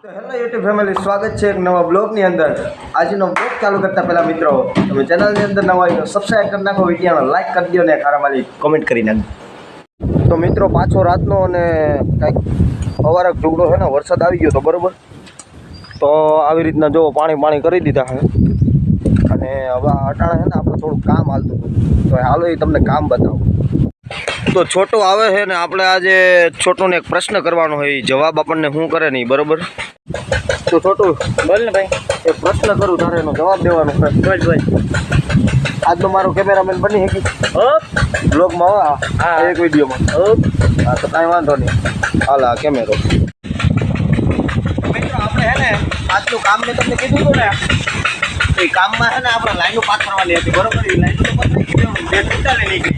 તો hello YouTube family, સ્વાગત છે એક નવા બ્લોગની અંદર। આજનો બ્લોગ ચાલુ કરતા પહેલા મિત્રો તમે ચેનલની અંદર નવા હોય તો સબસ્ક્રાઈબ કરી નાખો, વિડીયોને લાઈક કરી દો ને ખારામાલી કમેન્ટ કરી નાખો। તો મિત્રો પાછો રાતનો અને કંઈક અવારક ઢુકડો છે ને વરસાદ આવી ગયો તો બરાબર, તો આવી રીતના જો પાણી કરી દીધા છે અને હવે અટાણે છે ને આપણે થોડું કામ હાલતું હતું, તો હાલો એ તમને કામ બતાવું। તો છોટો આવે છે ને આપણે આજે છોટોને એક પ્રશ્ન કરવાનો હોય, જવાબ આપણને શું કરે નહીં બરોબર। તો છોટું બોલ ને ભાઈ। એક પ્રશ્ન કરું, તારે એનો જવાબ દેવાનો છે। બોલ બોલ। આજનો મારો કેમેરામેન બની શકી બ્લોગમાં આવે હા એક વિડીયોમાં। હા તો કાંઈ વાંધો નહીં, હાલ આ કેમેરો। મિત્રો આપણે છે ને આજનું કામ મેં તમને કીધું હતું ને, એ કામમાં છે ને આપણે લાઈનો પાથરવાની હતી બરોબર। એ લાઈનો તો પતરી ગઈ, બે ટૂટાને નીકળી,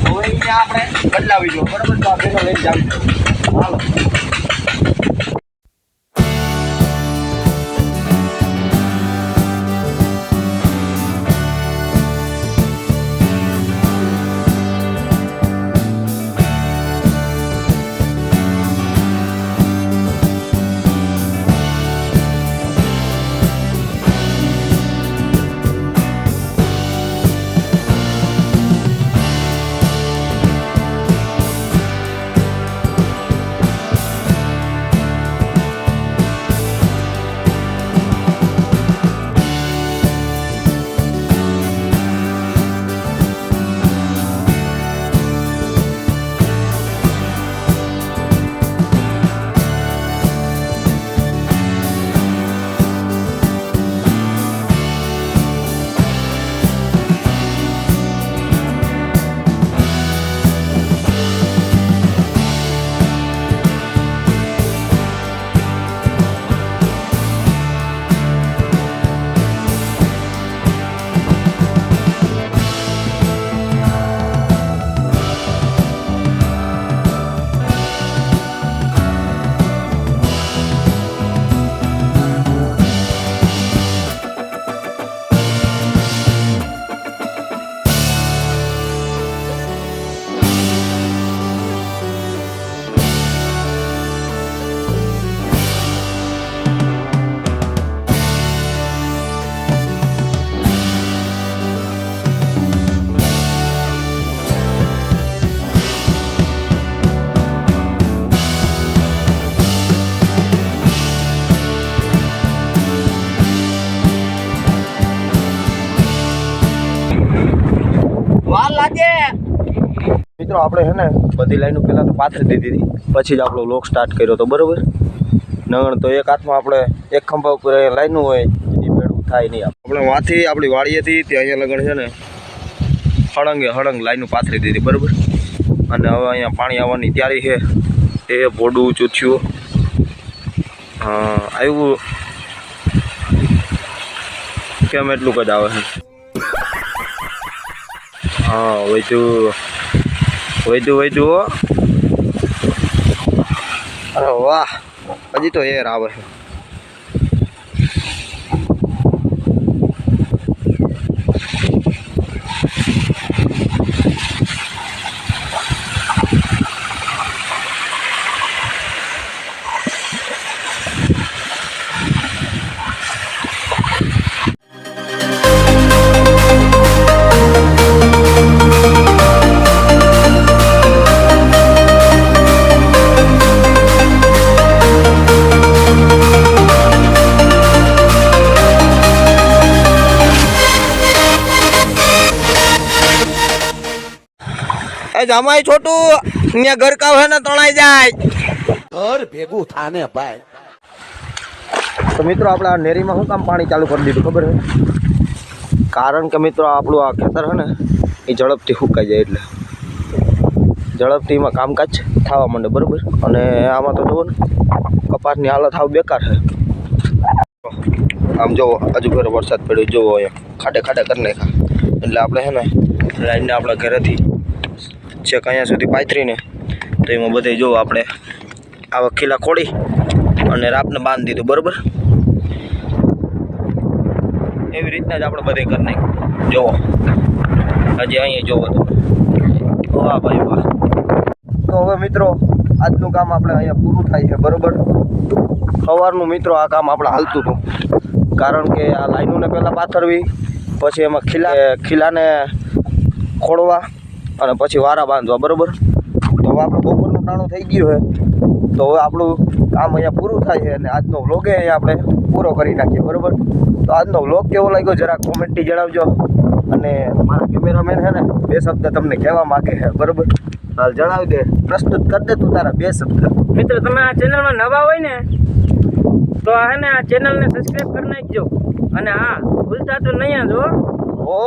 હવે અહીંયા આપણે બદલાવી દો બરોબર। તો આ બેનો લઈને જાવી દો, હાલો। મિત્રો આપણે છે ને બધી લાઈનો પહેલાં તો પાથરી દીધી હતી, પછી જ આપણો વ્લોગ સ્ટાર્ટ કર્યો હતો બરાબર। નગણ તો એક હાથમાં આપણે એક ખંભા ઉપર લાઈનો હોય એ ભેળું થાય નહીં। આપણે વાંથી આપણી વાડી હતી ત્યાં અહીંયા લગણ છે ને હળંગ લાઈનો પાથરી દીધી બરાબર। અને હવે અહીંયા પાણી આવવાની તૈયારી છે, એ ભોડું ચૂથ્યું આવ્યું કેમ એટલું જ આવે છે। હા વૈધું અરે વાહ, હજી તો એર આવે છે। જમાઈ છોટું અહીંયા ઘર કાવ હે ને તણાઈ જાય, ઘર ભેગું થાને ભાઈ। તો મિત્રો આપણે આ નેરીમાં શું કામ પાણી ચાલુ કરી દીધું ખબર છે? કારણ કે મિત્રો આપણું આ ખેતર છે ને એ ઝડપથી સુકાઈ જાય, એટલે ઝડપથી એમાં કામકાજ થવા માંડે બરાબર। અને આમાં તો જુઓ ને કપાસની હાલત હાવ બેકાર છે। આમ જુઓ હજુ ઘરે વરસાદ પડ્યો, જુઓ અહીંયા ખાડે કરી નાખ્યા, એટલે આપણે છે ને લાઈને આપણા ઘરેથી છેક અહીંયા સુધી પાથરીને તો એમાં બધે જો આપણે આ વખીલા ખોડી અને રાપને બાંધી દીધું બરાબર। એવી રીતના જ આપણે બધે કરી નાખ્યું। જુઓ હજી અહીંયા જોવો તો વાહ ભાઈ વાહ। તો હવે મિત્રો આજનું કામ આપણે અહીંયા પૂરું થાય છે બરાબર. સવારનું મિત્રો આ કામ આપણે હાલતું હતું, કારણ કે આ લાઈનોને પહેલાં પાથરવી, પછી એમાં ખીલાને ખોડવા અને પછી વારા બાંધવા બરાબર. તો હવે આપણે બપોરનું ટાણું થઈ ગયું છે, તો હવે આપણું કામ અહીંયા પૂરું થાય છે અને આજનો વ્લોગ અહીંયા આપણે પૂરો કરી નાખીએ બરાબર. તો આજનો વ્લોગ કેવો લાગ્યો જરા કોમેન્ટથી જણાવજો, અને મારા કેમેરામેન છે ને 2 શબ્દ તમને કહેવા માગે છે બરાબર. હાલ જણાવી દે, પ્રસ્તુત કરી દે તું તારા 2 શબ્દ. મિત્રો તમે આ ચેનલમાં નવા હોય ને તો આ હે ને આ ચેનલને સબસ્ક્રાઇબ કરી નાખજો, અને હા ભૂલતા તો નહીં જ હો. ઓ